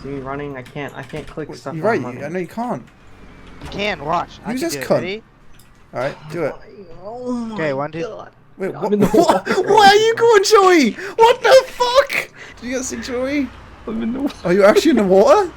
See me running? I can't click stuff. You're right. I know you can't. You can watch. You just cunt. All right, do it. Oh Okay, 1, 2. Wait, what? Why are you going, Joey? What the fuck? Did you guys see Joey? I'm in the water. Are you actually in the water?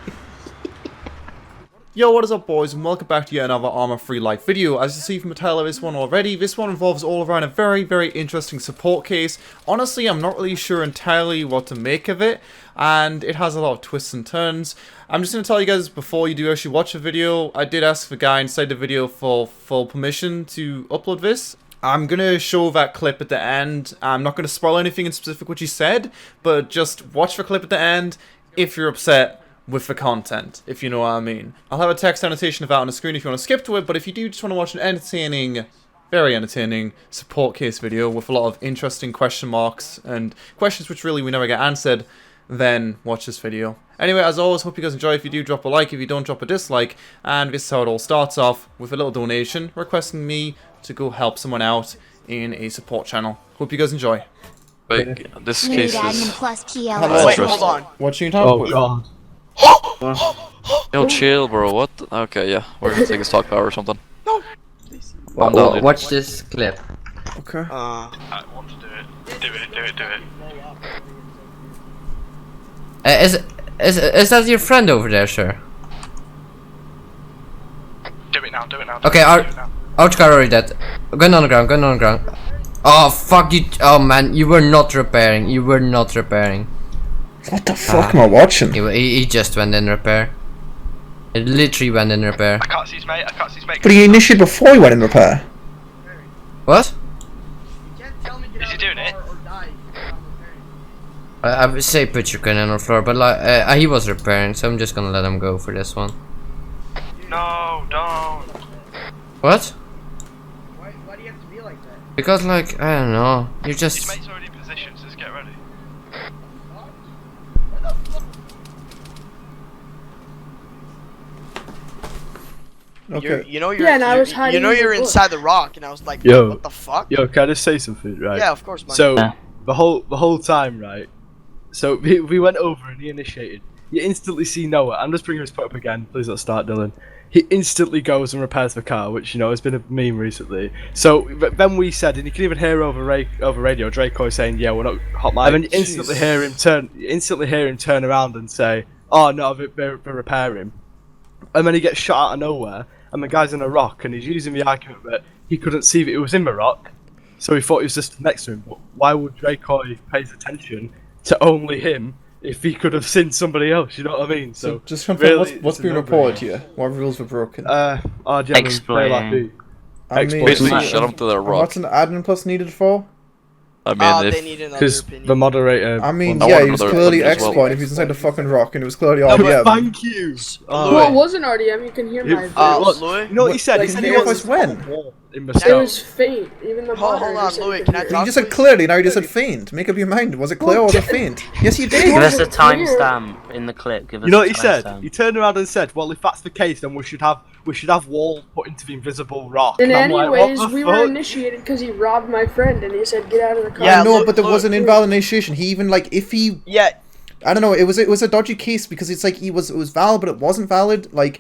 Yo, what is up, boys, and welcome back to yet another ARMA Free Life video. As you see from the title of this one already, this one involves all around a very, very interesting support case. Honestly, I'm not really sure entirely what to make of it, and it has a lot of twists and turns. I'm just going to tell you guys before you do actually watch the video, I did ask the guy inside the video for full permission to upload this. I'm going to show that clip at the end. I'm not going to spoil anything in specific what you said, but just watch the clip at the end if you're upset with the content, if you know what I mean. I'll have a text annotation of that on the screen if you want to skip to it, but if you do just want to watch an entertaining, very entertaining support case video with a lot of interesting question marks and questions which really we never get answered, then watch this video. Anyway, as always, hope you guys enjoy. If you do, drop a like. If you don't, drop a dislike. And this is how it all starts off, with a little donation requesting me to go help someone out in a support channel. Hope you guys enjoy. Wait, this case is... Hello. Wait, hold on. What you talking about? God. Yo, chill, bro. What? Okay, yeah. We're gonna take a stock power or something. No. I'm down, dude. Watch this clip. Okay. I want to do it. Do it. Is that your friend over there, sir? Do it now. Okay, Ouchcar already dead. Gun on the ground. Oh, fuck you. Oh, man, you were not repairing. What the fuck am I watching? He just went in repair. It literally went in repair. I can't see his mate. But he initiated before he went in repair. What? Is he doing it? I would say put your gun on the floor, but like he was repairing, so I'm just gonna let him go for this one. No, don't. What? Why do you have to be like that? Because like I don't know, you His just. mate's already in position, so just get ready. Okay. You know Yeah, and I was hiding in the bush. inside the rock, and I was like, Yo. what the fuck? Yo, can I just say something, right? Yeah, of course, man. So the whole time, right? So we went over and he initiated. You instantly see Noah. I'm just bringing his foot up again. Please don't start, Dylan. He instantly goes and repairs the car, which you know has been a meme recently. So then we said, and you can even hear over radio, Drakoy saying, "Yeah, we're not hot mic." And then you instantly hear him turn around and say, "Oh no, they're repairing." And then he gets shot out of nowhere, and the guy's in a rock, and he's using the argument that he couldn't see that it was in the rock, so he thought he was just next to him. But why would Drakoy pay attention to only him if he could have seen somebody else? You know what I mean? So just confirm really, what's being reported here. What rules were broken? Explain. I mean, Basically, shut him to the rock. what's an admin plus needed for? I mean, they need another Because opinion. the moderator. I mean, I yeah, want he was another clearly opinion as well. X-point if he was inside the fucking rock, and it was clearly No, but RDM. thank you. Well, it wasn't RDM, you can hear my voice. Louis? You know what he said? Like, He said he he was- was when? in It Moscow. was faint, even the Hold moderator on, said Louis, he can I could talk? You just said clearly, now you just said faint. Make up your mind. Was it clear or was it faint? Yes, you did. Give Give us a Wasn't clear. timestamp in the clip. Give us You know a what he said? timestamp. He turned around and said, "Well, if that's the case, then we should have walls put into the invisible rock." And I'm like, anyways, what the we were fuck? initiated because he robbed my friend, and he said, get out of the car. Yeah, I know, look- but there was look- an invalid initiation. He even like if he, Yeah, I don't know. It was a dodgy case because it's like it was valid, but it wasn't valid. Like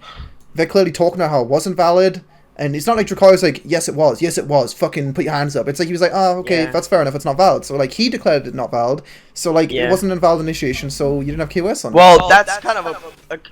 they're clearly talking about how it wasn't valid. And it's not like Drakoy was like, yes it was, fucking put your hands up. It's like he was like, oh, okay, Yeah. that's fair enough, it's not valid. So like, he declared it not valid, so like, Yeah. it wasn't an invalid initiation, so you didn't have KOS on it. well, that's kind of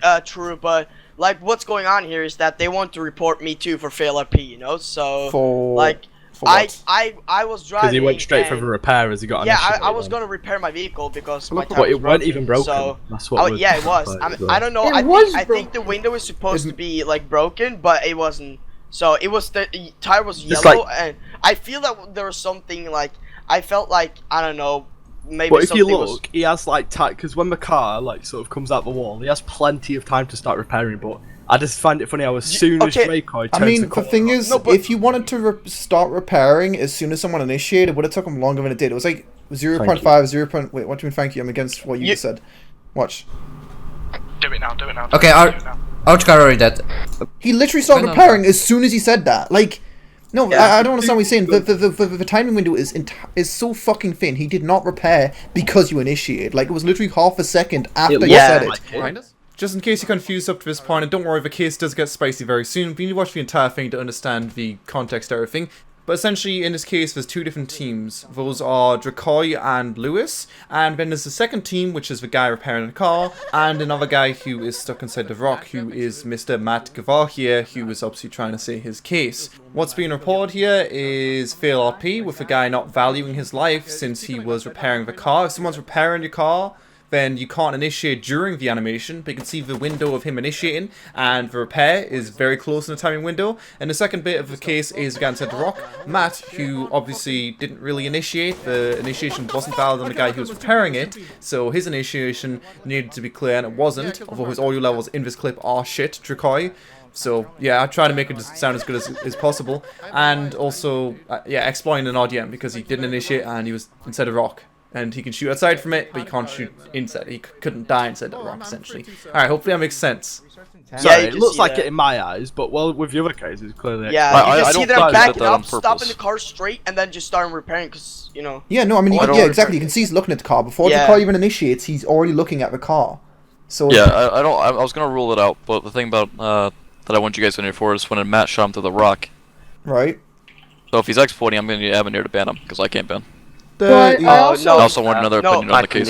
a true, but like what's going on here is that they want to report me too for fail RP, you know? So For like what? I was driving. Because he went straight for and- the repair as he got. Yeah, initiated I was then. gonna repair my vehicle because my tire But was it weren't even broken. So, That's what. was yeah, it was. I don't know. It I was think the broken. window is supposed Isn't- to be like broken, but it wasn't. So it was the tire was Just yellow, like- and I feel that there was something like I felt like I don't know. Maybe But if you something look, was. he has like time because when the car like sort of comes out the wall, he has plenty of time to start repairing. But I just find it funny how as soon as okay. Drakoy turns I mean, the the corner, thing is, No, but- if you wanted to start repairing as soon as someone initiated, it would have took them longer than it did. It was like 0.5, 0. Wait, what do you mean thank you? I'm against what you just said. Watch. Do it now. Okay, do it now. Ouchcar already dead. He literally started No, no, repairing as soon as he said that. Like, no, Yeah. I don't understand what he's saying. The timing window is so fucking thin. He did not repair because you initiated. Like, it was literally half a second after you said it. Behind us? just in case you're confused up to this point, and don't worry, the case does get spicy very soon, but you need to watch the entire thing to understand the context of everything. But essentially, in this case, there's two different teams. Those are Drakoy and Lewis, and then there's the second team, which is the guy repairing the car, and another guy who is stuck inside the rock, who is Mr. Matt Gavar here, who is obviously trying to say his case. What's being reported here is fail RP, with the guy not valuing his life since he was repairing the car. If someone's repairing your car, then you can't initiate during the animation, but you can see the window of him initiating, and the repair is very close in the timing window. And the second bit of the case is the guy inside the rock, Matt, who obviously didn't really initiate. The initiation wasn't valid on the guy who was repairing it, so his initiation needed to be clear, and it wasn't, although his audio levels in this clip are shit, Drakoy. So, yeah, I try to make it sound as good as possible. And also, yeah, exploiting an RDM, because he didn't initiate and he was inside a rock. And he can shoot outside from it, but he can't shoot inside. He couldn't die inside that rock, essentially. Alright, hopefully that makes sense. Sorry, you it can looks see like that. it in my eyes, but well, with the other cases, clearly. Yeah, I you can see don't that I'm think he did backing that on up, stopping purpose. the car straight, and then just starting repairing, because, you know. Yeah, no, I mean, I don't yeah, understand. exactly. You can see he's looking at the car. Before Yeah. the car even initiates, he's already looking at the car. So Yeah, I was gonna rule it out, but the thing about that I want you guys in here for is when Matt shot him through the rock. right. So if he's exploiting, I'm gonna need Evan here to ban him because I can't ban. But I also, I also want another no, opinion on the case.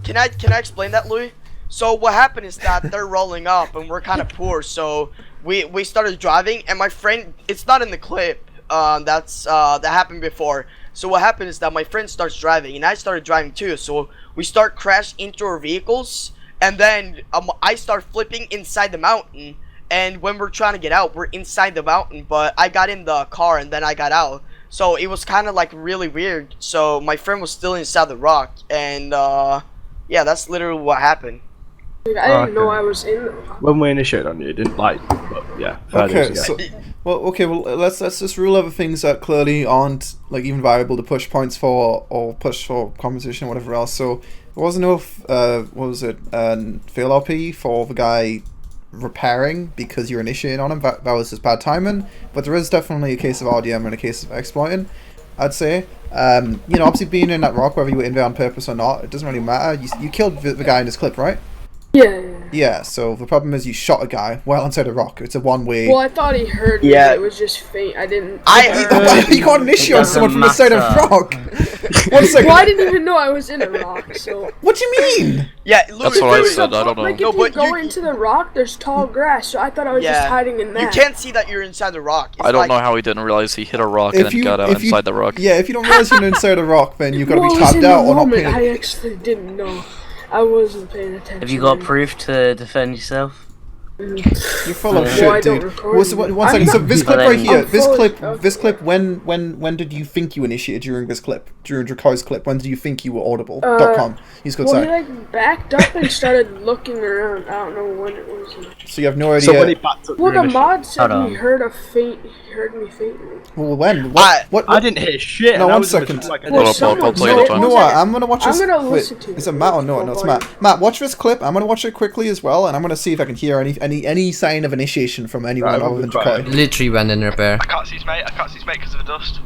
Can I explain that, Louis? So what happened is that they're rolling up and we're kind of poor, so we started driving, and my friend, it's not in the clip, that happened before. So what happened is that my friend starts driving and I started driving too, so we start crashing into our vehicles, and then I start flipping inside the mountain, and when we're trying to get out, we're inside the mountain, but I got in the car and then I got out. So it was kind of like really weird. So my friend was still inside the rock, and yeah, that's literally what happened. I didn't know I was in the rock. When we initiated on you, it didn't like, but yeah. fair Okay, dues, so yeah. well, let's just rule other things that clearly aren't like even viable to push points for or push for competition or whatever else. So there was no what was it fail RP for the guy repairing because you're initiating on him. That was just bad timing. But there is definitely a case of RDM and a case of exploiting, I'd say. You know, obviously being in that rock, whether you were in there on purpose or not, it doesn't really matter. You killed the guy in this clip, right? Yeah. Yeah, so the problem is you shot a guy while inside a rock. It's a one-way... Well, I thought he heard me, Yeah. but it was just faint. I didn't. You can't initiate on someone from the side of a rock! 1 second. Well, I didn't even know I was in a rock, so. What do you mean? Yeah, Louis, That's what I Louis, said. I don't know. Like, if No, you but go you- into the rock, there's tall grass, so I thought I was Yeah. just hiding in You that. can't see that you're inside the rock. It's I don't like, know how he didn't realize he hit a rock and then got out inside the rock. Yeah, if you don't realize you're inside a rock, then you've got to Well, be I was in tapped the out or not moment, paying... I actually didn't know. I wasn't paying attention. Have you got proof to defend yourself? You're full of Well, shit, I don't dude. record Well, so, you. one I'm second, so not- this clip But right then- here, I'm fully- this clip, when did you think you initiated during this clip? During Drakoy's clip, when did you think you were audible? .com. He's good, Well, he sorry. like backed up and started looking around. I don't know when it was. So you have no idea... So when he backed up Well, your the initiative- mod said Hold he on. heard a faint. He heard me faintly. Well, when? I- What? I didn't hear shit. No, and I one was in the- second. like, I Well, didn't- I'll someone play said- it, John. Noah, I'm gonna watch I'm this. gonna wait, listen to is it. it Matt or Noah? No, it's Matt. Matt, watch this clip. I'm gonna watch it quickly as well, and I'm gonna see if I can hear any sign of initiation from anyone Right, other than right. Drakoy. Literally went in repair. I can't see his mate. I can't see his mate because of the dust.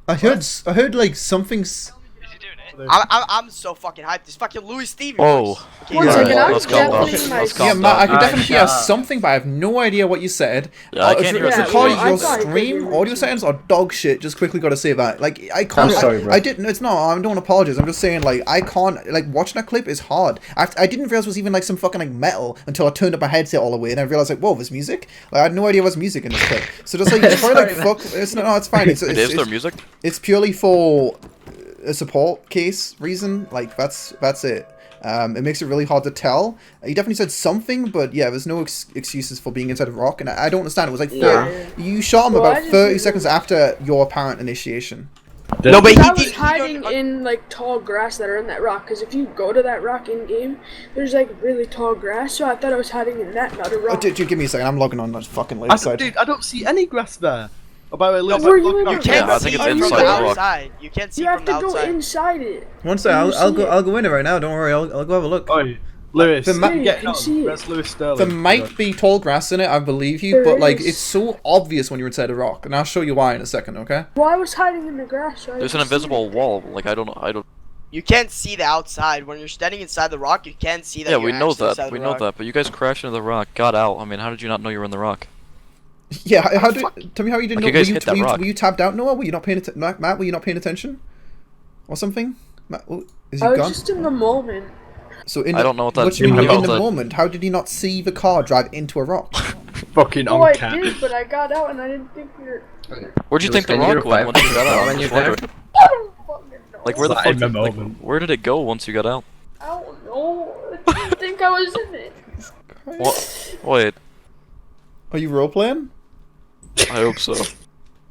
I heard like something's. Is he doing it? I'm so fucking hyped. This fucking Louis Stevens. Whoa. Okay, One yeah. second, I'm Let's calm down. definitely my. Let's calm Yeah, down. Matt, I can Alright, definitely hear shut up. something, but I have no idea what you said. Yeah, I can't hear Yeah, Drakoy, well, I your thought I could stream hear audio you. settings are dog shit. Just quickly got to say that. Like, I can't. I'm sorry, bro. I didn't. It's not. I don't apologize. I'm just saying, like, I can't. Like, watching that clip is hard. I didn't realize it was even like some fucking like metal until I turned up my headset all the way and I realized like, whoa, there's music. Like, I had no idea there was music in this clip. So just like, try like fuck. It's no, it's fine. Is there music? It's purely for a support case reason. Like that's it. It makes it really hard to tell. He definitely said something, but yeah, there's no excuses for being inside a rock, and I don't understand. It was like you shot him Well, I about just 30 didn't- seconds after your apparent initiation. No, but I he was did. hiding in like tall grass that are in that rock. Because if you go to that rock in game, there's like really tall grass. So I thought I was hiding in that, not a Oh, rock. dude, give me a second. I'm logging on that fucking left side. Dude, I don't see any grass there. About No, Were you in you the can't Yeah, I see think it's from inside the the rock. outside. You can't see You have from to the go outside. inside it. One second, Can you see it? I'll go in it right now. Don't worry, I'll go have a look. Oi, Lewis, The ma- Yeah, you get can on. see it. Where's Lewis Sterling? There might be tall grass in it, I believe you, There but like is. it's so obvious when you're inside a rock, and I'll show you why in a second, okay? Well, I was hiding in the grass. So I There's an didn't see invisible it. wall. Like I don't know. You can't see the outside. When you're standing inside the rock, you can't see that. Yeah, you're we know actually inside that. the We know rock. that. But you guys crashed into the rock, got out. I mean, how did you not know you were in the rock? Yeah, tell me how you didn't Like, know. you guys hit that rock. Were you tapped out, Noah? Were you not paying attention? Matt, were you not paying attention? Or something? Matt, is he I was gone? just in the moment. So in I don't know what that What do you mean means. you're in the moment? How did you not see the car drive into a rock? Fucking Oh, on I cat. did, but I got out and I didn't think we were. Where'd you think the Can you rock went revive once you got out? when you're Where there? did- I don't fucking know. Like, where the Like, fuck? in the Like, moment. where did it go once you got out? I don't know. I didn't think I was in it. What? Wait, Are you role playing? I hope so.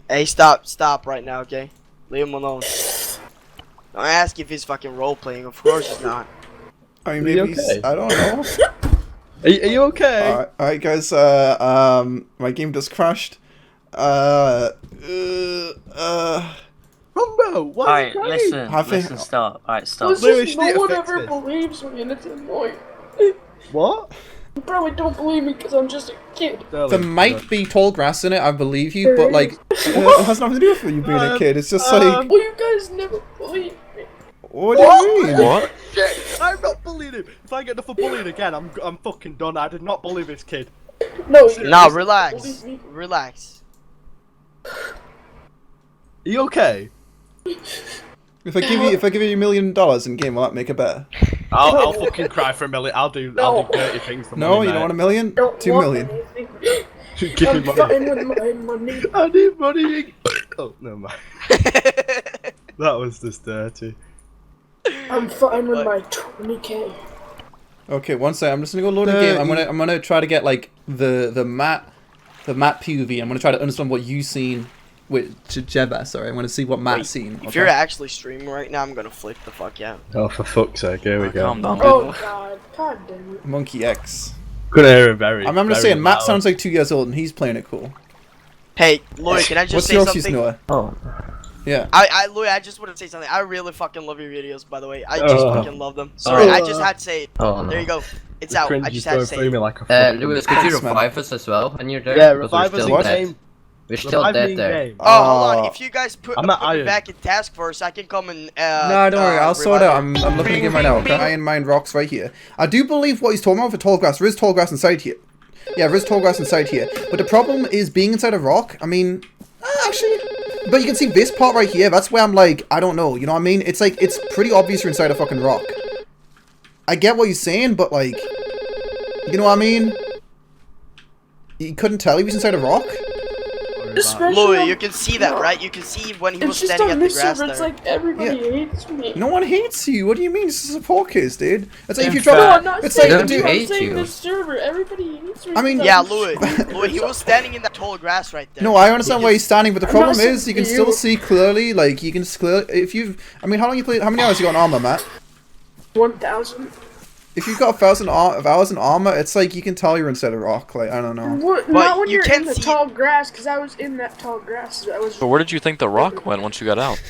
Hey, stop right now, okay? Leave him alone. Don't ask if he's fucking role playing. Of course he's not. I mean, Are you maybe okay? I don't know. Are you okay? Alright, guys. My game just crashed. Rumbo, why are you Alright, crying? listen, I think- listen, stop. Alright, stop. It's Lewis, just you need no to one fix ever this. believes me and it's annoying. What? You probably don't believe me because I'm just a kid. There might be tall grass in it. I believe you, but like, it has nothing to do with you being a kid. It's just like, Well, you guys never believe me. what do you mean? What? Shit, I'm not bullying him. If I get enough for bullying again, I'm fucking done. I did not bully this kid. No, you Nah, guys relax. believe me. Relax. Are you okay? If I give you $1 million in game, will that make it better? I'll fucking cry for $1 million. I'll do dirty things for No, money, you don't want $1 mate. million? Don't 2 want million. anything. Give me I'm money. fine with my money. I need money. Oh, never mind. That was just dirty. I'm fine with What? my 20k. Okay, one second. I'm just gonna go load a game. I'm gonna try to get like the map POV. I'm gonna try to understand what you seen with Jeba. Sorry, I'm gonna see what Matt's seen. If you're actually streaming right now, I'm gonna flip the fuck out. Oh, for fuck's sake, here we go. Calm down, Oh people. god damn it. Monkey X. Couldn't hear it very. I'm just very saying, Matt loud. sounds like 2 years old and he's playing it cool. Hey, Louis, can I just What's say yours, something? Noah? Oh, Yeah. Louis, I just want to say something. I really fucking love your videos, by the way. I just fucking love them. Sorry, I just had to say it. oh no. There you go. It's The out. cringe I is just had to going say through it. me like a fucking- Lewis, could you Thanks, man. revive us as well when you're there? Yeah, Because revive we're us still in dead. game. We're still Revive me dead in there. game. Oh, hold on. Oh. If you guys put I'm me at iron. back in task force, I can come and No, don't worry. I'll sort it out. revive I'm looking at the game right now. Okay? Iron Mine rocks right here. I do believe what he's talking about for tall grass. There is tall grass inside here. Yeah, there is tall grass inside here. But the problem is being inside a rock. I mean, actually, but you can see this part right here. That's where I'm like, I don't know. You know what I mean? It's like it's pretty obvious you're inside a fucking rock. I get what he's saying, but like, you know what I mean? You couldn't tell he was inside a rock. Especially Louis, on- you can see that, right? You can see when he was It's just standing on at the this grass server, it's there. like everybody hates me. No one hates you. What do you mean? This is a support case, dude. It's like if you fact- drop. No, I'm not It's saying like, Don't that, dude, dude. I'm hate saying you. this server, everybody hates me. I mean- because Yeah, I'm Louis. stupid. Louis, he was standing in that tall grass right there. No, I understand why he's standing, but the I'm problem not is you can saying still you. see clearly. Like you can clear if you. I mean, how long you play? How many hours you got on armor, Matt? 1,000. If you've got 1,000 hours in armor, it's like you can tell you're inside a rock. Like I don't know. What? Not when you you're can't in the see- tall grass, because I was in that tall grass. But where did you think the rock went once you got out?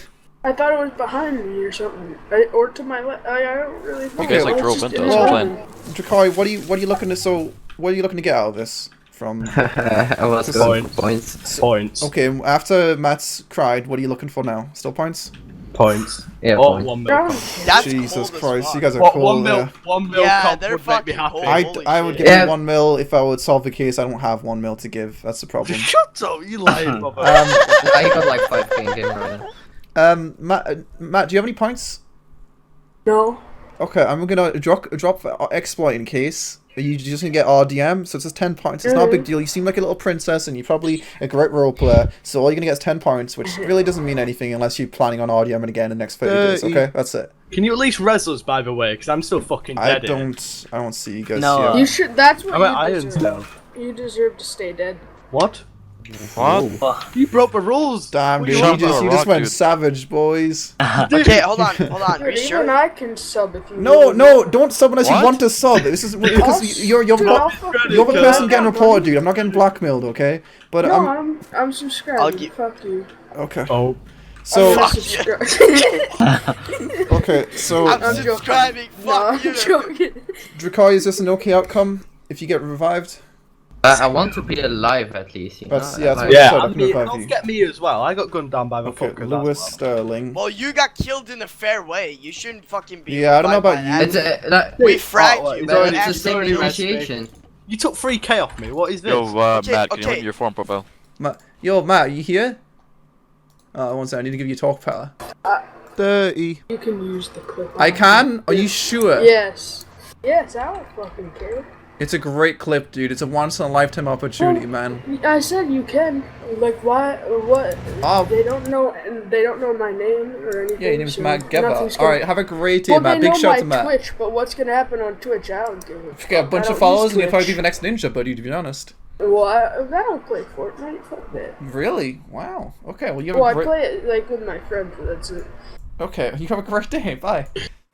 I thought it was behind me or something, or to my left. I don't really know. You guys, like, I was drove just into in us, the I'm room. Drakoy, what are you looking to? So what are you looking to get out of this? From I was going for points. Points. okay, after Matt's cried, what are you looking for now? Still points? Points. Yeah, Oh, points. 1 mil. Brown- That's Jesus cold as Christ, fuck. you guys are What, cool. 1 mil? Yeah. 1 mil Yeah, comp they're would make me fucking happy. cold. I Holy would shit. give Yeah. you 1 mil if I would solve the case. I don't have 1 mil to give. That's the problem. Shut up, you lying, Bubba. I got like 5k in game right now. Matt, do you have any points? No. Okay, I'm gonna drop exploit in case. Are you just gonna get RDM? So it's just 10 points. It's not a big deal. You seem like a little princess, and you're probably a great role player. So all you're gonna get is 10 points, which really doesn't mean anything unless you're planning on RDM again in the next 30 days. Okay, that's it. Can you at least res us, by the way? Because I'm still fucking I dead here. don't see you guys No, here. You should. That's what I'm at you irons deserve. now. You deserve to stay dead. What? What? You broke the rules! Damn, What dude, do you want? just rock, went dude. savage, boys. Okay, hold on. Are Dude, you sure? even I can sub if you. No, really no, want. don't sub unless you What? want to sub. This is because you're Dude, I'll fucking- you're the person I getting got reported, money. dude. I'm not getting blackmailed, okay? But No, I'm subscribed. I'll gi- Fuck you. okay. Oh. So Fuck okay, so I'm I'm joking. subscribing. No, Fuck I'm you. joking. Drakoy, is this an okay outcome if you get revived? I want to be alive at least, you know? That's yeah. That's Like- what Yeah, I I said, mean, revive don't you. forget me as well. I got gunned down by the Okay, fuckers. Lewis as well. Sterling. Well, you got killed in a fair way. You shouldn't fucking be. Yeah, I don't know revived about by you. that. It's like, We fragged well, you, it's man. already- it's the it's same already messed me. initiation. You took 3k off me. What is this? Yo, Okay, Matt, can you okay. link me your forum profile? Yo, Matt, are you here? One second, I need to give you talk power. 30. You can use the clip. I can? Are you sure? Yes. Yes, I don't fucking care. It's a great clip, dude. It's a once-in-a-lifetime opportunity, man. I said you can. Like, why? What? Oh. They don't know. They don't know my name or anything. Yeah, your name's so Matt Gebber. nothing's gonna- Alright, have a great day, Well, Matt. they Big know shout my to Matt. Twitch, but what's gonna happen on Twitch? I don't give a If you get a fuck. bunch I of don't followers, use you'll probably be Twitch. the next ninja, buddy, to be honest. Well, I don't play Fortnite. Fuck that. Really? Wow. Okay, well, you have Well, a I great... play it like with my friends, but that's it. Okay, you have a great day. Bye.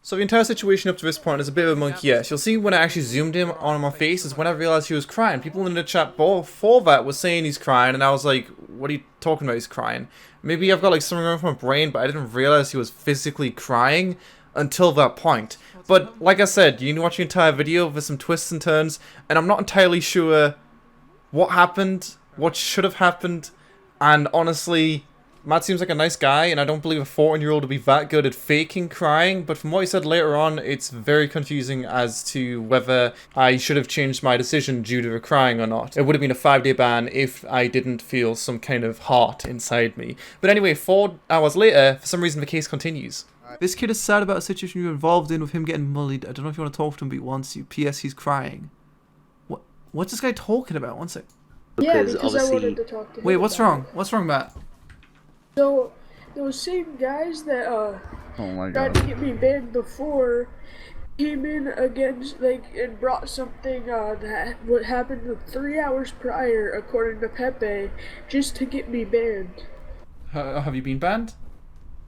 So the entire situation up to this point is a bit of a monkey yes. You'll see when I actually zoomed in on my face is when I realized he was crying. People in the chat before that were saying he's crying, and I was like, what are you talking about, he's crying? Maybe I've got like something wrong with my brain, but I didn't realize he was physically crying until that point. But like I said, you can watch the entire video with some twists and turns, and I'm not entirely sure what happened, what should have happened, and honestly... Matt seems like a nice guy, and I don't believe a 14-year-old would be that good at faking crying, but from what he said later on, it's very confusing as to whether I should have changed my decision due to the crying or not. It would have been a 5-day ban if I didn't feel some kind of heart inside me. But anyway, 4 hours later, for some reason the case continues. This kid is sad about a situation you're involved in with him getting bullied. I don't know if you want to talk to him, but he wants you. P.S. He's crying. What's this guy talking about? One sec. Yeah, because I wanted to talk to him. Wait, what's about wrong? it. What's wrong, Matt? So, those same guys that Oh my tried to get me banned before came in against, like, and brought something that what happened 3 hours prior, according to Pepe, just to get me banned. Have you been banned?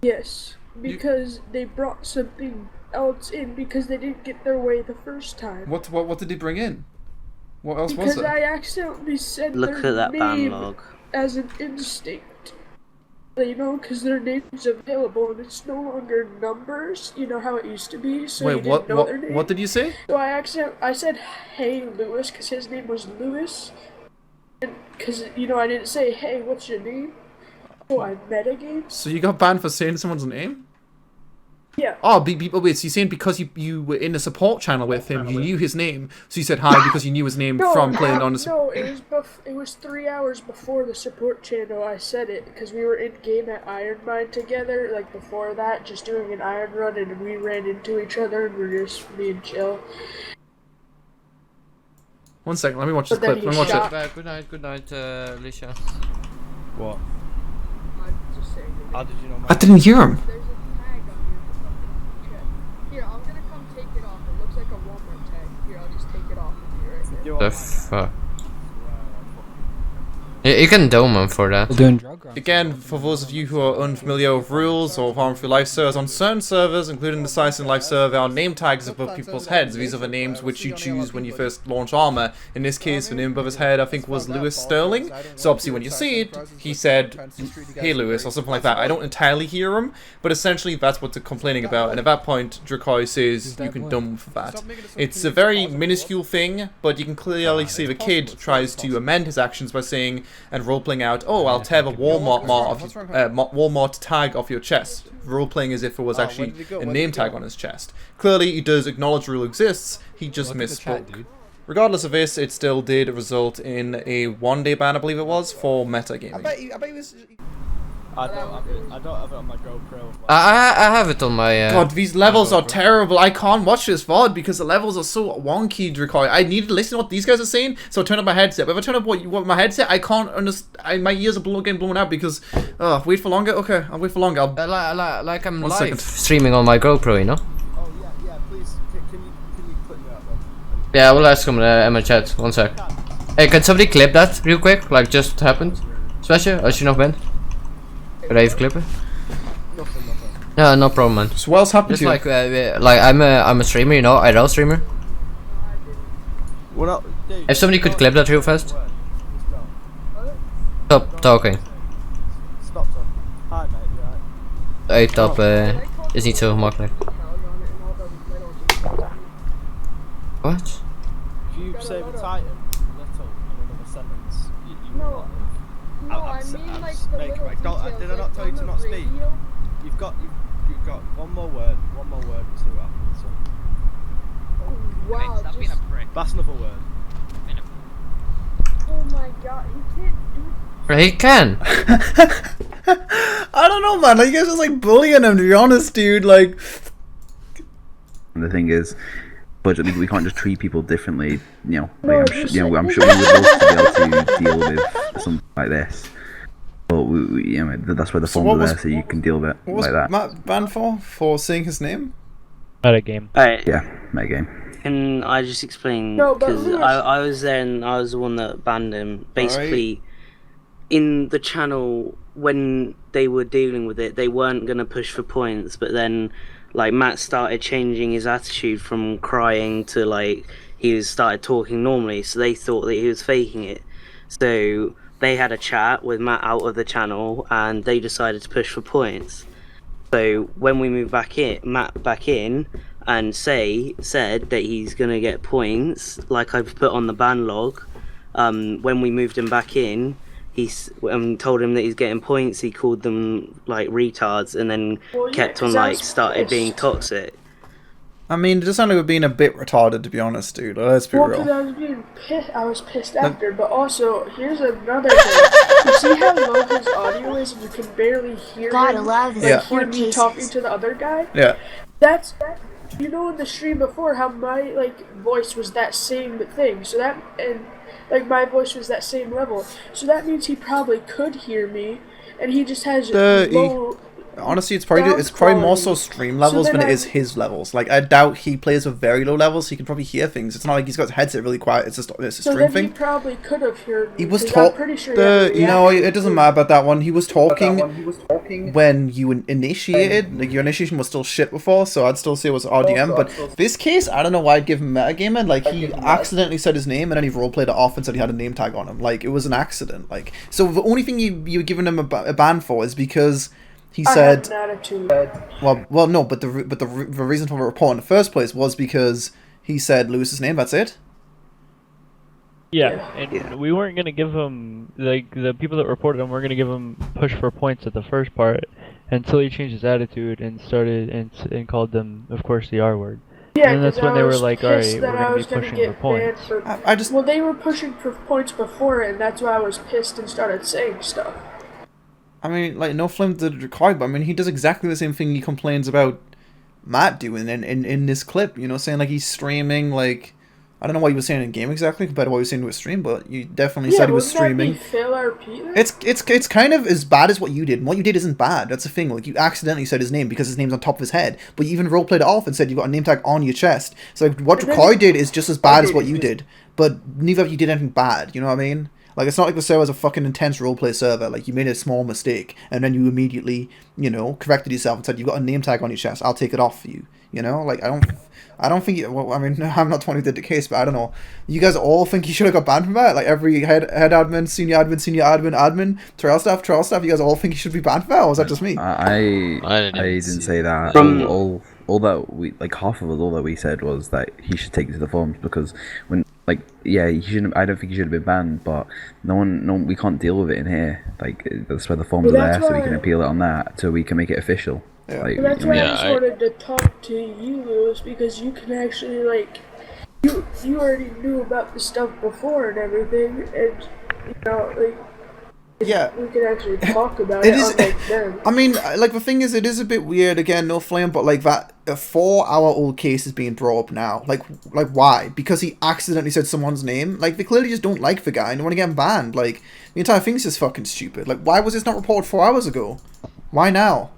Yes, because they brought something else in because they didn't get their way the first time. What did he bring in? What else Because was it? I accidentally said Look their at that ban name log. as an instinct. You know, because their name's available and it's no longer numbers. You know how it used to be. So you Wait, didn't know their name. what did you say? So I said, "Hey, Lewis," because his name was Lewis. And because you know, I didn't say, "Hey, what's your name?" So I metagame. So you got banned for saying someone's name? Yeah. Oh, wait, so you're saying because you were in a support channel with him, you knew his name, so you said hi because you knew his name from playing on the... No, it was 3 hours before the support channel. I said it because we were in game at Iron Mine together. Like before that, just doing an iron run, and we ran into each other, and we're just being chill. 1 second, let me watch this But then clip. Let me he watch shot- it. Good night, Alicia. What? I'm just saying. How did you know my I didn't hear him. There's a tag on your fucking check. Here, I'm gonna come take it off. It looks like a Walmart tag. Here, I'll just take it off of you right there. The fuck? You can dome him for that. Doing drug runs. Again, for those of you who are unfamiliar with rules or harmful life servers, on certain servers, including the PsiSyn Life server, our name tags above people's heads. These are the names which you choose when you first launch ARMA. In this case, the name above his head, I think, was Lewis Sterling. So obviously when you see it, he said, "Hey Lewis," or something like that. I don't entirely hear him, but essentially that's what they're complaining about. And at that point, Drakoy says you can dumb for that. It's a very minuscule thing, but you can clearly see the kid tries to amend his actions by saying, and role-playing out, "Oh, I'll tear the Walmart tag off your chest," role-playing as if it was actually a name tag on his chest. Clearly, he does acknowledge the rule exists, he just misspoke. Regardless of this, it still did result in a 1-day ban, I believe it was, for metagaming. I don't have it on my GoPro. I have it on my. God, these levels are terrible. I can't watch this VOD because the levels are so wonky, Drakoy. I need to listen to what these guys are saying, so I turn up my headset. But if I turn up what my headset, I can't understand. My ears are getting blown out because... wait for longer? Okay, I'll wait for longer. Like I'm 1 live second. streaming on my GoPro, you know? Oh yeah, please. Can you clip me out then? Yeah, I will ask him in my chat. 1 sec. Hey, can somebody clip that real quick? Like just happened? Smasher? Als je nog bent? Could I even clip it? Nothing. No, no problem, man. So what else happened Just to you? like I'm a streamer, you know, IRL streamer. Well, no, Dave, If somebody could clip that real fast. Stop talking. Stop talking. Hi mate, you alright? Top is niet zo gemakkelijk. What? If you save a Titan, little, and then sentence. No, no, I mean like the little details. Did I not tell you to not speak? You've got one more word and see what happens. So. Oh, wow, Stop being a prick. That's another word. Oh my god, he can't do. He can. I don't know, man. Like, you guys just like bullying him. To be honest, dude. Like, And the thing is, but we can't just treat people differently. You know, No, like, I'm sure we would love to be able to deal with something like this. But you know, that's where the forms are there, so you can deal with it what was like that. Matt banned for saying his name? Not a game. Alright, Yeah, that game. can I just explain? No, but Because Lewis- I was there and I was the one that banned him. Basically, in the channel, when they were dealing with it, they weren't going to push for points, but then, like, Matt started changing his attitude from crying to, like, started talking normally, so they thought that he was faking it. So they had a chat with Matt out of the channel, and they decided to push for points. So when we moved Matt back in, and said that he's gonna get points, like I've put on the ban log. When we moved him back in, he's told him that he's getting points. He called them like retards, and then kept on like started being toxic. I mean, it just sounded like we're being a bit retarded, to be honest, dude. Let's be Well, because real. I was being pissed. I was pissed after, but also here's another thing. You see how low his audio is, and you can barely hear Gotta him, love this. like, Yeah. hear me talking to the other guy. Yeah. That's you know in the stream before how my like voice was that same thing. So that and like my voice was that same level. So that means he probably could hear me, and he just has low. Honestly, it's probably more so stream levels than it is his levels. Like, I doubt he plays with very low levels, so he can probably hear things. It's not like he's got his headset really quiet. It's a So stream then thing. he probably could have heard me. He was 'cause I'm talking. pretty sure he had a No, reaction it doesn't to- matter about that one. He was talking when you initiated. Like, your initiation was still shit before, so I'd still say it was RDM. But this case, I don't know why I'd give him metagamer. Like, he accidentally said his name and then he roleplayed it off and said he had a name tag on him. Like, it was an accident. Like, so the only thing you were giving him a ban for is because he said. I have an attitude. Well, no, but the reason for the report in the first place was because he said Lewis's name. That's it. Yeah, and we weren't gonna give him, like, the people that reported him weren't gonna give him push for points at the first part until he changed his attitude and started and called them, of course, the R word. Yeah, and that's 'cause when I they were was like, alright, pissed we're that I gonna be was gonna pushing get for points. banned for. Well, they were pushing for points before it, and that's why I was pissed and started saying stuff. I mean, like, no flame did Drakoy, but I mean, he does exactly the same thing he complains about Matt doing in this clip. You know, saying like he's streaming. Like, I don't know what he was saying in game exactly compared to what he was saying to his stream, but you definitely said he was streaming. Fail RP then? It's kind of as bad as what you did, and what you did isn't bad. That's the thing. Like, you accidentally said his name because his name's on top of his head, but you even roleplayed it off and said you got a name tag on your chest. So like, what Drakoy did is just as bad as what you did, but neither of you did anything bad. You know what I mean? Like, it's not like the server's a fucking intense roleplay server. Like, you made a small mistake, and then you immediately, you know, corrected yourself and said, you've got a name tag on your chest, I'll take it off for you. You know? Like, I don't think, well, I mean, I'm not the one who did the case, but I don't know. You guys all think you should have got banned from that? Like, every head admin, senior admin, trial staff, you guys all think you should be banned from that, or was that just me? I didn't say that. All that we, like, half of us, all that we said was that he should take it to the forums, because when, like, yeah, he shouldn't. I don't think he should have been banned, but we can't deal with it in here. Like, that's where the forms are there, so we can appeal it on that, so we can make it official. Yeah. Like, That's why I just wanted to talk to you, Lewis, because you can actually, like, you already knew about the stuff before and everything, and, you know, like, yeah, we can actually talk about it unlike them. I mean, like, the thing is, it is a bit weird, again, no flame, but, like, that a 4-hour-old case is being brought up now. Like, why? Because he accidentally said someone's name? Like, they clearly just don't like the guy and they want to get him banned. Like, the entire thing's just fucking stupid. Like, why was this not reported 4 hours ago? Why now?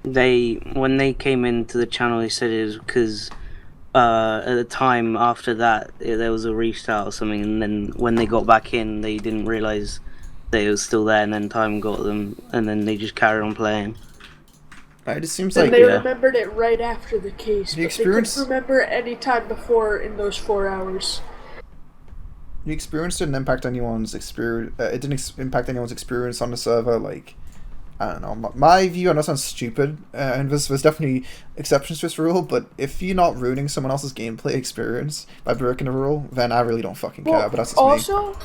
When they came into the channel, they said it was because at the time after that there was a restart or something, and then when they got back in, they didn't realize they was still there, and then time got them, and then they just carried on playing. It just seems and like they remembered it right after the case, but they couldn't remember any time before in those 4 hours. The experience didn't impact anyone's experience. It didn't impact anyone's experience on the server. Like, I don't know. My view, I know it sounds stupid, and there's definitely exceptions to this rule, but if you're not ruining someone else's gameplay experience by breaking a rule, then I really don't fucking care, but that's just also, me.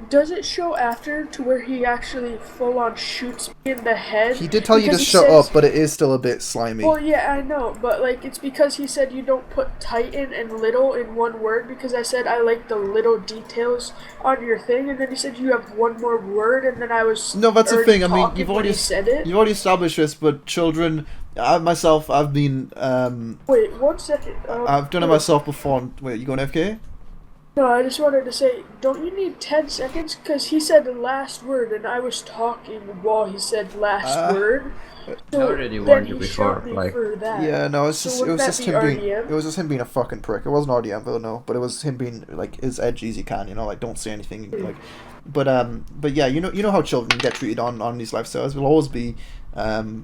does it show after to where he actually full on shoots me in the head? He did tell you to Because he shut says- up, but it is still a bit slimy. Well, yeah, I know, but like it's because he said you don't put Titan and little in one word because I said I like the little details on your thing, and then he said you have one more word, and then I was No, that's the thing. I mean, talking when he said it. you've already established this, but children, I've been Wait, 1 second. I've done it myself before. Wait, you going FK? No, I just wanted to say, don't you need 10 seconds? Because he said the last word, and I was talking while he said last word. I already warned you before, like. Yeah, no, it's So just it wouldn't was that just be him being RDM? it was just him being a fucking prick. It wasn't RDM though, no, but it was him being like as edgy as he can, you know, like don't say anything, like. But yeah, you know how children get treated on these life servers. Will always be Well,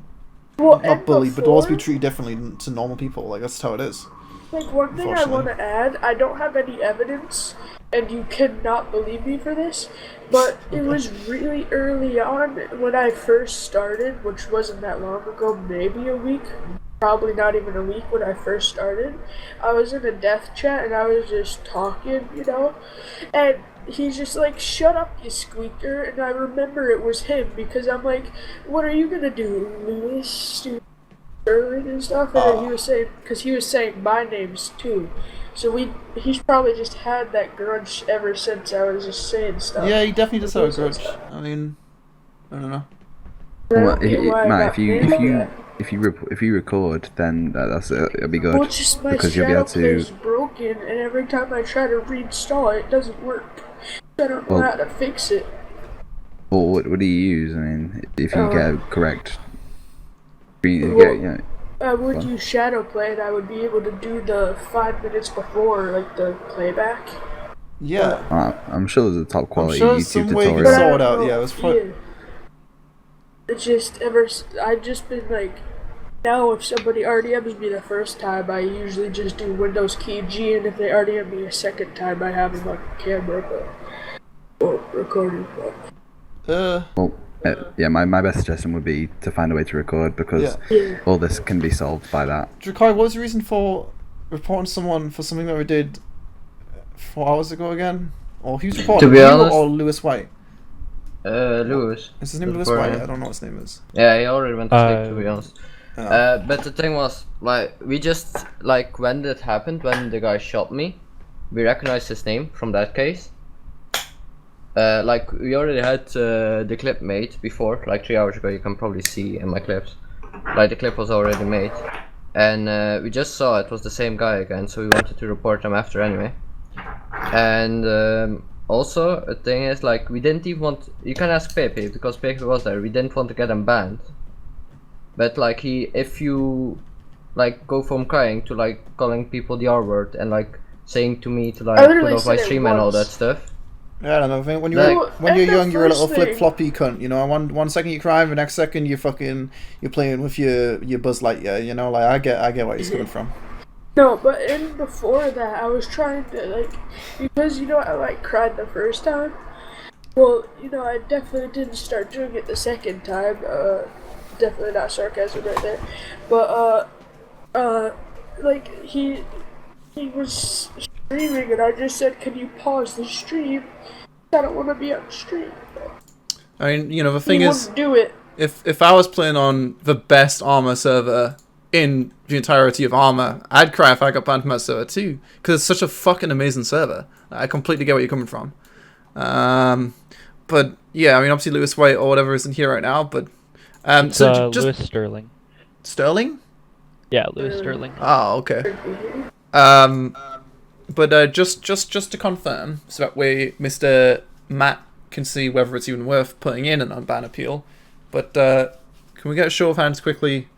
not and bullied, but they'll always be before- treated differently to normal people. Like that's how it is. Like, one thing I want to add, I don't have any evidence, and you cannot believe me for this, but it was really early on when I first started, which wasn't that long ago, maybe a week, probably not even a week when I first started. I was in a death chat, and I was just talking, you know, and he's just like, shut up, you squeaker, and I remember it was him, because I'm like, what are you gonna do, Lewis? Sterling and stuff, and then he was saying, because he was saying my names too, so he's probably just had that grudge ever since I was just saying stuff. Yeah, he definitely does have a grudge. I mean, I don't know. Well, Matt, if you record, then it'll be good Well, it's just my because you'll be able shadow play to. is broken, and every time I try to reinstall it, it doesn't work. I don't know how to fix it. Well, what do you use? I mean, if you get a correct. I would use shadow play, and I would be able to do the 5 minutes before, like the playback. Yeah. I'm sure there's a top quality I'm sure YouTube some way you tutorial. can sort out. Yeah, it was fun. Yeah. It's just I've just been like, now if somebody RDMs me the first time, I usually just do Windows key G, and if they RDM me a second time, I have them on camera, but recording. Well, yeah, my best suggestion would be to find a way to record because all this can be solved by that. Drakoy, what was the reason for reporting someone for something that we did 4 hours ago again? Or who's reporting? To be honest, or Lewis White? Lewis. Is his name Lewis White? I don't know what his name is. Yeah, he already went to sleep, to be honest. But the thing was, like, we just, like, when that happened, when the guy shot me, we recognized his name from that case. Like, we already had the clip made before, like 3 hours ago, you can probably see in my clips. Like, the clip was already made. And we just saw it was the same guy again, so we wanted to report him after anyway. And also, the thing is, like, we didn't even want... You can ask Pepe, because Pepe was there, we didn't want to get him banned. But, like, if you, like, go from crying to, like, calling people the R word and, like, saying to me to, like, put off my stream and all that stuff. Yeah, I don't know. I think when you're young, you're a little flip floppy cunt. You know, one second you're crying, the next second you're playing with your Buzz Lightyear. You know, like I get where he's coming from. No, but before that, I was trying to, like, because, you know, I, like, cried the first time. Well, you know, I definitely didn't start doing it the second time. Definitely not sarcasm right there. But, like, he was streaming, and I just said, can you pause the stream? I don't want to be on stream. I mean, you know, the thing is, do it. If I was playing on the best ARMA server in the entirety of ARMA, I'd cry if I got banned from that server too, because it's such a fucking amazing server. I completely get where you're coming from. But yeah, I mean, obviously Lewis White or whatever isn't here right now, but it's, so just Lewis Sterling. Sterling? Yeah, Lewis Sterling. Oh, okay. But just to confirm, so that way Mr. Matt can see whether it's even worth putting in an unban appeal. But can we get a show of hands quickly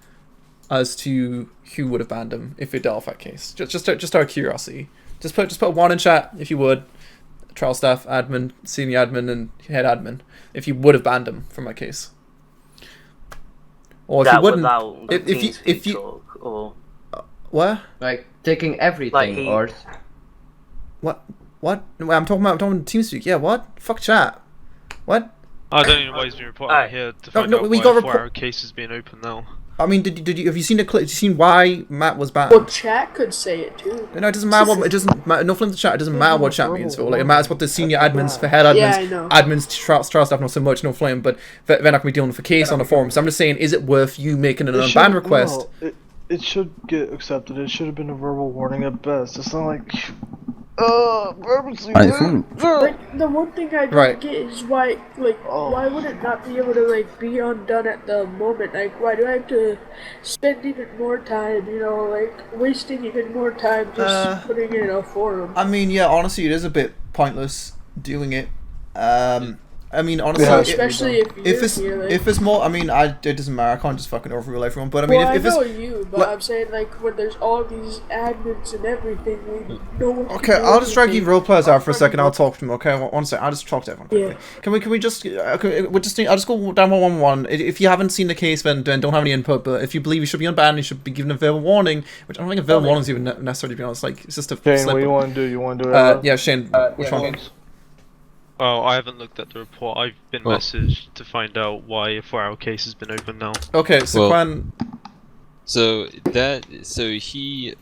as to who would have banned him if it dealt with that case? Just out of curiosity. Just put one in chat if you would. Trial staff, admin, senior admin, and head admin. If you would have banned him from that case. Or if you wouldn't. If you or what? Like taking everything like or. What? I'm talking TeamSpeak. Yeah, what? Fuck chat. What? I don't even know why he's been reported here. The fact we got 4-hour case is being open now. I mean, have you seen the clip? Have you seen why Matt was banned? Well, chat could say it too. No, it doesn't matter what. It doesn't matter. No flame to chat. It doesn't matter what chat means. Like it matters what the senior admins for head admins, Yeah, I know. admins, trial staff, not so much. No flame, but they're not gonna be dealing with a case on the forum. So I'm just saying, is it worth you making an unban request? No, it should get accepted. It should have been a verbal warning at best. It's not like. Purposely. Like, the one thing I don't Right. get is why, like, why would it not be able to, like, be undone at the moment? Like, why do I have to spend even more time, you know, like, wasting even more time just putting it in a forum? I mean, yeah, honestly, it is a bit pointless doing it. I mean, honestly, Well, especially if it's you're here, like- if it's more, I mean, it doesn't matter. I can't just fucking overrule everyone. But I mean, Well, if I it's know you, but I'm saying, like, when there's all these admins and everything, we no one can okay, do I'll just drag you anything. role players out for a second. I'll talk to them. Okay, one second. I'll just talk to everyone quickly. Yeah. Can we just? I'll just go down 111. If you haven't seen the case, then don't have any input. But if you believe you should be unbanned, you should be given a verbal warning. Which I don't think a verbal warning is even necessary, to be honest. Like it's just a Shane, slip. what you want to do? You want to do it? Yeah, Shane. Which one? Well, I haven't looked at the report. I've been messaged to find out why a 4-hour case has been open now. Okay, so So he,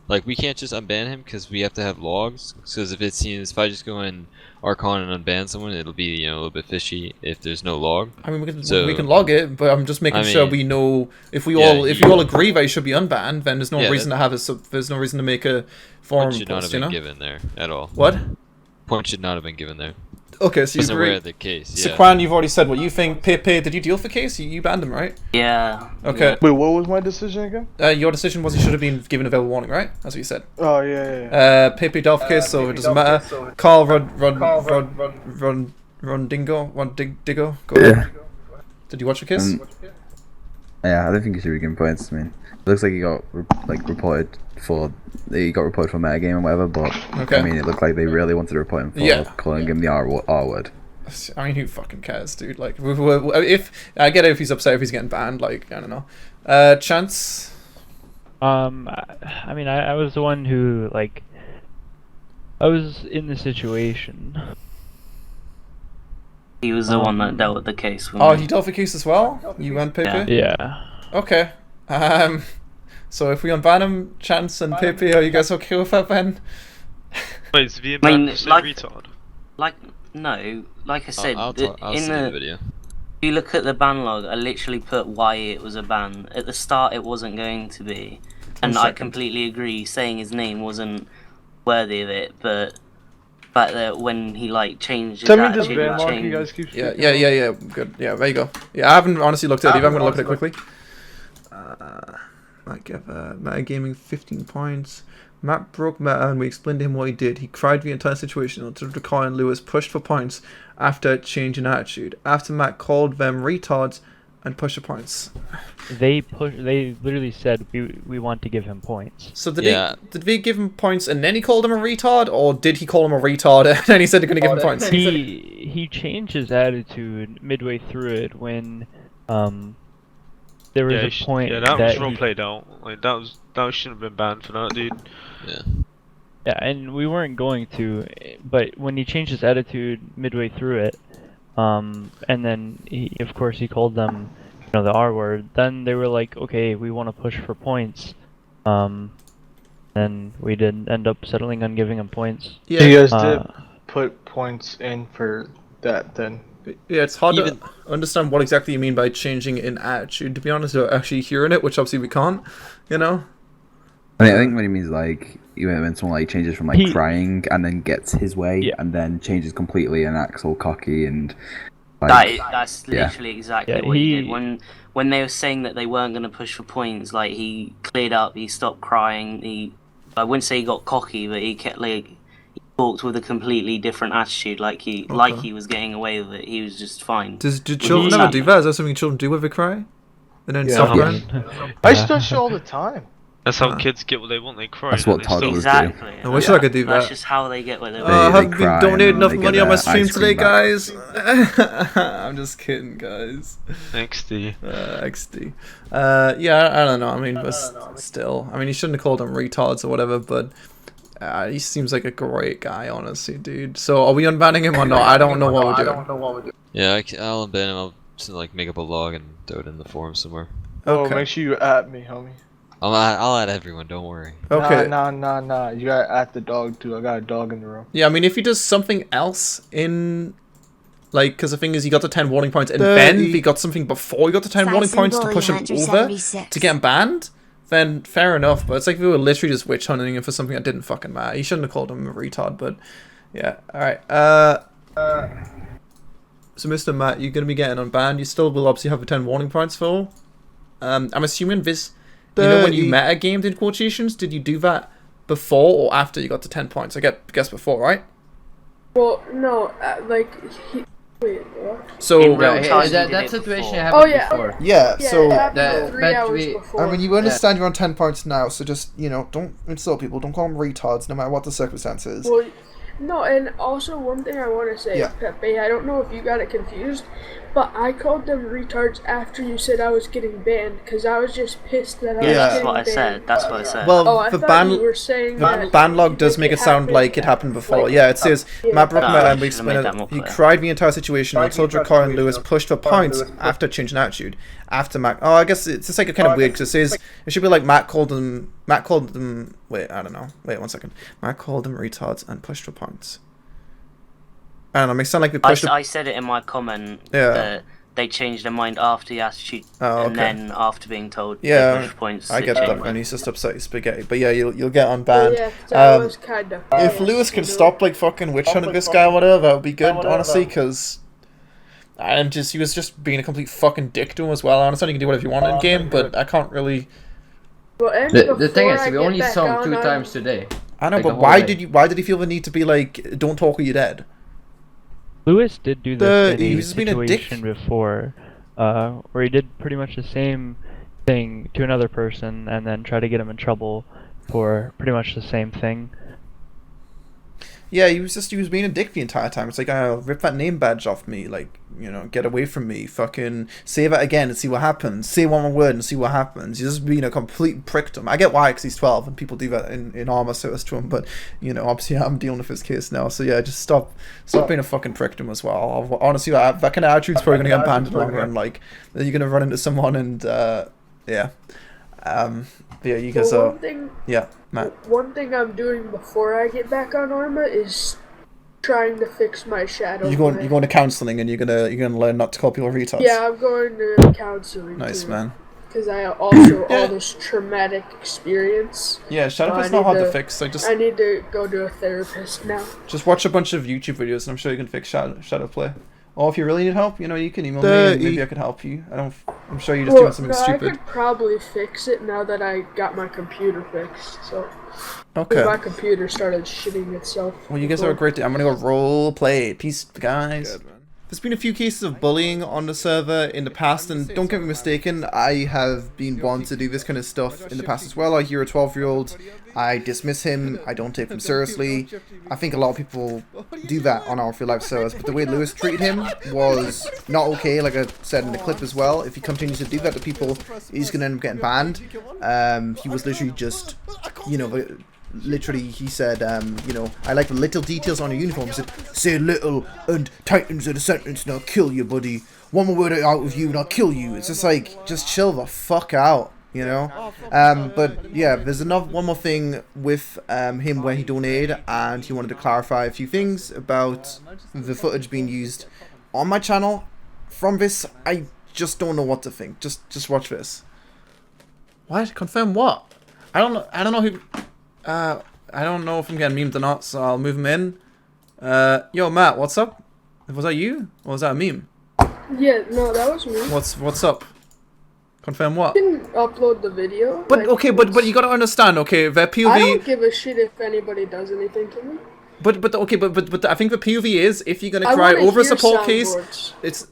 like, we can't just unban him because we have to have logs. Because if I just go in Archon and unban someone, it'll be a little bit fishy if there's no log. I mean, we can log it, but I'm just making sure we know if we yeah, all agree that he should be unbanned, then there's no reason to have there's no reason to make a forum Point should not post, have been given there at all. What? Point should not have been given there. Okay, so you Wasn't agree. aware of the case. Yeah. Sequan, you've already said what you think. Pepe, did you deal with the case? You banned him, right? Yeah. Okay. Wait, what was my decision again? Your decision was he should have been given a verbal warning, right? That's what you said. Oh yeah. Pepe dealt with the case, so it doesn't matter. Carl Rondingo. Go ahead. Did you watch the case? Yeah, I don't think he should be given points. I mean, it looks like he got reported for metagame or whatever, but Okay. I mean, it looked like they really wanted to report him for calling him the R word. I mean, who fucking cares, dude? Like, if I get it if he's upset if he's getting banned, like, I don't know. Chance? I mean, I was the one who, like, I was in the situation. He was the one that dealt with the case. Oh, he dealt with the case as well? You and Pepe? Yeah. Okay. So if we unban him, Chance and Pepe, are you guys okay with that, Ben? Wait, is the I mean, retard? No, like I said, I'll in see the video. If you look at the ban log, I literally put why it was a ban. At the start, it wasn't going to be, and I completely agree. Saying his name wasn't worthy of it, but the fact that when he changed his attitude, he changed. Yeah. Good. Yeah, there you go. Yeah, I haven't honestly looked at it either. I'm gonna look at it quickly. Might give metagaming 15 points. Matt broke meta and we explained to him what he did. He cried the entire situation until Drakoy and Lewis pushed for points after changing attitude. After Matt called them retards and pushed for points. They literally said we want to give him points. So did they give him points and then he called him a retard, or did he call him a retard and then he said they're gonna give him points? He changed his attitude midway through it when there was a point that was wrong played out. Like that shouldn't have been banned for that, dude. Yeah. Yeah, and we weren't going to, but when he changed his attitude midway through it, and then of course he called them, the R word. Then they were like, okay, we want to push for points. And we did end up settling on giving him points. Yeah, you guys did put points in for that then. Yeah, it's hard to understand what exactly you mean by changing in attitude, to be honest, or actually hearing it, which obviously we can't, I think what he means when someone changes from crying and then gets his way and then changes completely and acts all cocky and that's literally exactly what he did. When they were saying that they weren't going to push for points, he cleared up, he stopped crying. I wouldn't say he got cocky, but he kept he talked with a completely different attitude, like he was getting away with it. He was just fine. Do children ever do that? Is that something children do with a cry? And then stop crying? I used to do shit all the time. That's how kids get what they want. They cry. That's what toddlers do. I wish I could do that. That's just how they get what they want. I haven't been donating enough money on my stream today, guys. I'm just kidding, guys. XD. XD. Yeah, I don't know. I mean, but still. I mean, he shouldn't have called them retards or whatever, but he seems like a great guy, honestly, dude. So, are we unbanning him or not? I don't know what we're doing. Yeah, I'll unban him. I'll just make up a log and throw it in the forum somewhere. Oh, Okay. make sure you at me, homie. I'll add everyone. Don't worry. Okay. Nah. You gotta at the dog too. I got a dog in the room. Yeah, I mean, if he does something else in... Like, because the thing is, he got the 10 warning points, and then if he got something before he got the 10 warning points to push him over to get him banned, then fair enough. But it's like we were literally just witch hunting him for something that didn't fucking matter. He shouldn't have called him a retard, but yeah. Alright. So, Mr. Matt, you're going to be getting unbanned. You still will obviously have the 10 warning points for. I'm assuming this... You know when you metagamed in quotations, did you do that before or after you got to 10 points? I guess before, right? Well, no, wait, what? So that situation happened before. Yeah, so it happened 3 hours before. I mean, you understand you're on 10 points now, so just, you know, don't insult people, don't call them retards, no matter what the circumstances. Well, no, and also one thing I want to say, Yeah. Pepe, I don't know if you got it confused, but I called them retards after you said I was getting banned, because I was just pissed that I was getting banned. That's what I said. Well, I the thought you were saying that ban log does make it sound like it happened before. Yeah, it says, Matt Brockman, we explained it. He cried the entire situation until Drakoy and Lewis pushed for points after changing attitude. After Matt, oh, I guess it's just like a kind of weird, because it says, it should be like Matt called them, wait, I don't know. Wait, 1 second. Matt called them retards and pushed for points. I don't know, it makes it sound like we pushed I said it in my comment Yeah. that they changed their mind after the attitude, and then after being told they push points. I it get changed. that, and he's just upset he's spaghetti. But yeah, you'll get unbanned. Yeah, that was kind of... If Lewis can stop like fucking witch hunting this guy or whatever, that would be good, honestly, because he was just being a complete fucking dick to him as well. I understand you can do whatever you want in game, but I can't really. Well, and The thing is, we only saw him 2 times today. I know, Like, but the why whole day. why did he feel the need to be like, don't talk or you're dead? Lewis did do this in he a was being a dick. situation before, where he did pretty much the same thing to another person and then try to get him in trouble for pretty much the same thing. Yeah, he was being a dick the entire time. It's like, rip that name badge off me, like, you know, get away from me, fucking say that again and see what happens, say one more word and see what happens. He's just being a complete prick to him. I get why, because he's 12 and people do that in ARMA service to him, but, you know, obviously I'm dealing with his case now, so yeah, just stop being a fucking prick to him as well. Honestly, that kind of attitude's probably going to get banned in the long run, like, you're going to run into someone and, yeah. Yeah, you guys are... Yeah, Matt. One thing I'm doing before I get back on ARMA is trying to fix my shadow. You're going to counselling and you're gonna learn not to call people retards. Yeah, I'm going to counseling. Nice, man. Because I also all this traumatic experience. Yeah, Shadowplay's not hard to fix. I need to go to a therapist now. Just watch a bunch of YouTube videos and I'm sure you can fix Shadowplay. Or if you really need help, you know, you can email me and maybe I can help you. I'm sure you're just doing something stupid. I could probably fix it now that I got my computer fixed. So. Okay. My computer started shitting itself. Well, you guys are a great day. I'm gonna go role play. Peace, guys. There's been a few cases of bullying on the server in the past, and don't get me mistaken, I have been one to do this kind of stuff in the past as well. I hear a 12-year-old, I dismiss him, I don't take him seriously. I think a lot of people do that on our Free Life servers, but the way Lewis treated him was not okay, like I said in the clip as well. If he continues to do that to people, he's going to end up getting banned. He was literally just, you know... Literally, he said, you know, I like the little details on your uniform. He said, say little and tightens in a sentence and I'll kill you, buddy. One more word out of you and I'll kill you. It's just like, just chill the fuck out, you know? But yeah, there's one more thing with him where he donated and he wanted to clarify a few things about the footage being used on my channel. From this, I just don't know what to think. Just watch this. What? Confirm what? I don't know who... I don't know if I'm getting memed or not, so I'll move him in. Yo, Matt, what's up? Was that you? Or was that a meme? Yeah, no, that was me. What's up? Confirm what? I didn't upload the video. But, okay, but you gotta understand, okay, the POV... I don't give a shit if anybody does anything to me. But I think the POV is, if you're gonna cry over a support case, it's...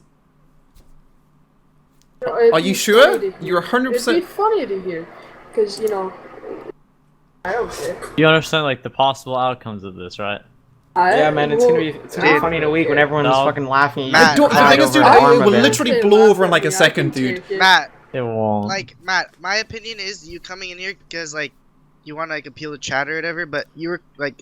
No, are you sure? You're 100%... It'd be funny to hear, because, you know... I don't care. You understand like the possible outcomes of this, right? Yeah, man, it's gonna be funny in a week when everyone's fucking laughing. Matt, the thing is, dude, it will literally blow over in like a second, dude. Matt, it won't. Like, Matt, my opinion is you coming in here because like you want to like appeal to chat or whatever, but you were like,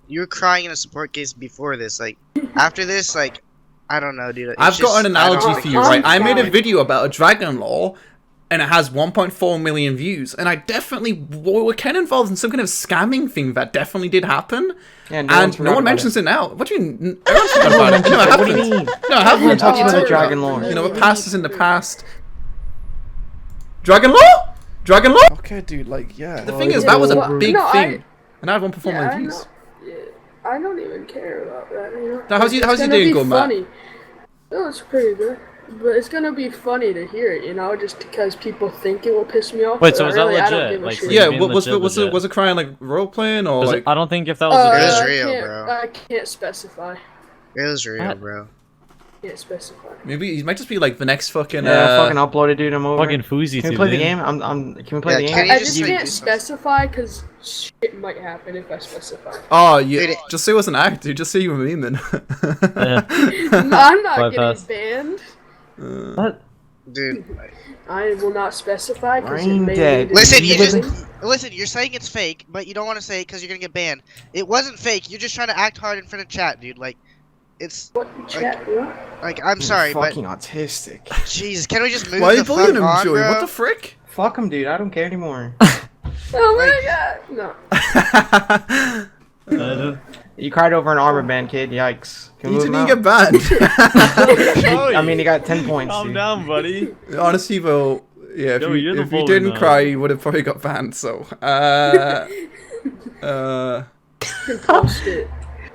you were crying in a support case before this. Like, after this, like, I don't know, dude. I've got an analogy for you, right? I made a video about a dragon law and it has 1.4 million views, and I definitely were kind of involved in some kind of scamming thing that definitely did happen. Yeah, and no one mentions it now. What do you mean? Everyone's forgot about it. No, it What do you happens. mean? No, it happens. Everyone talks about the Dragon Lore. You know, the past is in the past. Dragon Law? Dragon Law? Okay, dude, like, yeah. The thing is, that was a big No, thing. And I had 1.4 million I views. know. Yeah, I don't even care about that, you know. Now, how's It's your gonna day be going, Matt? funny. No, it's pretty good. But it's gonna be funny to hear it, you know, just because people think it will piss me off. Wait, but so is that really, I don't legit? give a Like, shit. Yeah, being was it crying like role playing or Was like? it, I don't think if that was It was I real, can't- bro. I can't specify. It was real, bro. Can't specify. Maybe he might just be like the next fucking. Yeah, fucking upload it, dude. I'm over. Fucking Fousey Can we too, play the man. game? Can we play the game? I just can't specify because shit might happen if I specify. Oh, yeah. Just say it was an act, dude. Just say you were memeing. I'm not Bypass. getting banned. What? Dude. I will not specify because it Brain may dead. lead to Listen, you cheating. listen. You're saying it's fake, but you don't want to say it because you're gonna get banned. It wasn't fake. You're just trying to act hard in front of chat, dude. Like, it's chat, like I'm sorry, but fucking autistic. jeez, can we just move Why are you the bullying fuck him, on, Joey? bro? What the frick? Fuck him, dude. I don't care anymore. Oh my god, no. You cried over an armor ban, kid. Yikes. Can we He move didn't him get out? banned. I mean, he got 10 points. Calm dude. down, buddy. Honestly, though, yeah, if, Joey, you, you're the if you bully didn't now. cry, you would have probably got banned. So, You can post it.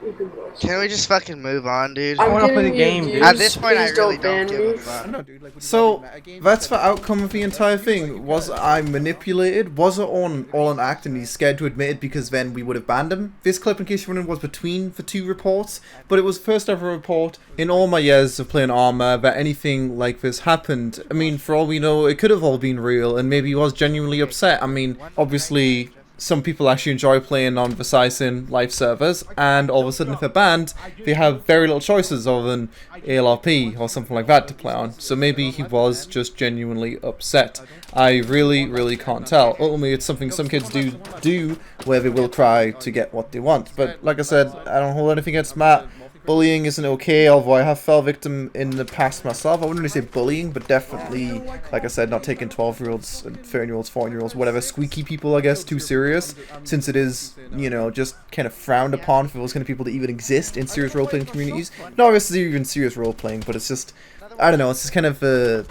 You can post it. Can we just fucking move on, dude? I'm giving you views, At this point, I please really don't don't ban give me. a fuck. so that's the outcome of the entire thing. Was I manipulated? Was it all an act, and he's scared to admit it because then we would have banned him? This clip, in case you're wondering, was between the two reports, but it was the first ever report in all my years of playing ARMA that anything like this happened. I mean, for all we know, it could have all been real, and maybe he was genuinely upset. I mean, obviously, some people actually enjoy playing on the PsiSyn Life servers, and all of a sudden if they're banned, they have very little choices other than ALRP or something like that to play on. So maybe he was just genuinely upset. I really can't tell. Ultimately, it's something some kids do where they will cry to get what they want. But like I said, I don't hold anything against Matt. Bullying isn't okay, although I have fell victim in the past myself. I wouldn't really say bullying, but definitely, like I said, not taking 12-year-olds, 13-year-olds, 14-year-olds, whatever, squeaky people, I guess, too serious, since it is, you know, just kind of frowned upon for those kind of people to even exist in serious role-playing communities. Not obviously even serious role-playing, but it's just, I don't know, it's just kind of the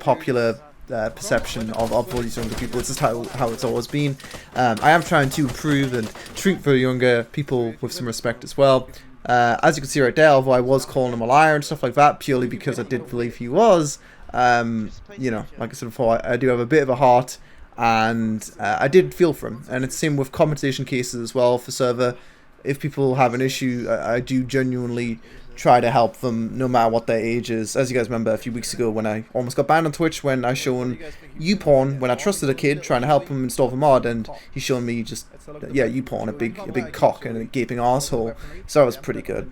popular perception of all these younger people. It's just how it's always been. I am trying to improve and treat the younger people with some respect as well. As you can see right there, although I was calling him a liar and stuff like that, purely because I did believe he was, you know, like I said before, I do have a bit of a heart, and I did feel for him. And it's the same with compensation cases as well for server. If people have an issue, I do genuinely try to help them no matter what their age is. As you guys remember a few weeks ago when I almost got banned on Twitch when I shown YouPorn, when I trusted a kid trying to help him install the mod, and he's showing me just, yeah, YouPorn, a big cock and a gaping arsehole. So that was pretty good.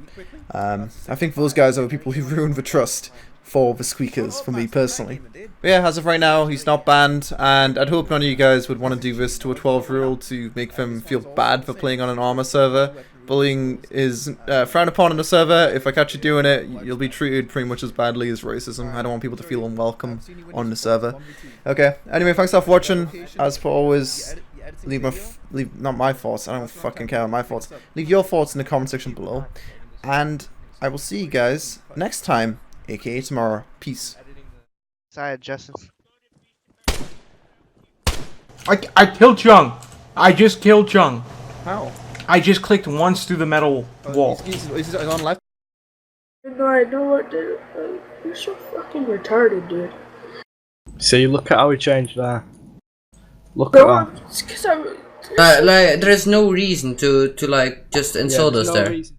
I think those guys are the people who ruined the trust for the squeakers, for me personally. But yeah, as of right now, he's not banned, and I'd hope none of you guys would want to do this to a 12-year-old to make them feel bad for playing on an ARMA server. Bullying is frowned upon on the server. If I catch you doing it, you'll be treated pretty much as badly as racism. I don't want people to feel unwelcome on the server. Okay, anyway, thanks for watching. As per always, leave not my thoughts, I don't fucking care about my thoughts. Leave your thoughts in the comment section below. And I will see you guys next time, aka tomorrow. Peace. Sorry, Justin. I killed Chung. I just killed Chung. How? I just clicked once through the metal wall. He's on live. No, I know what to do. You're so fucking retarded, dude. See, look at how he changed there. Look No, at that. it's 'cause I'm... Like, there's no reason to like, just insult us there.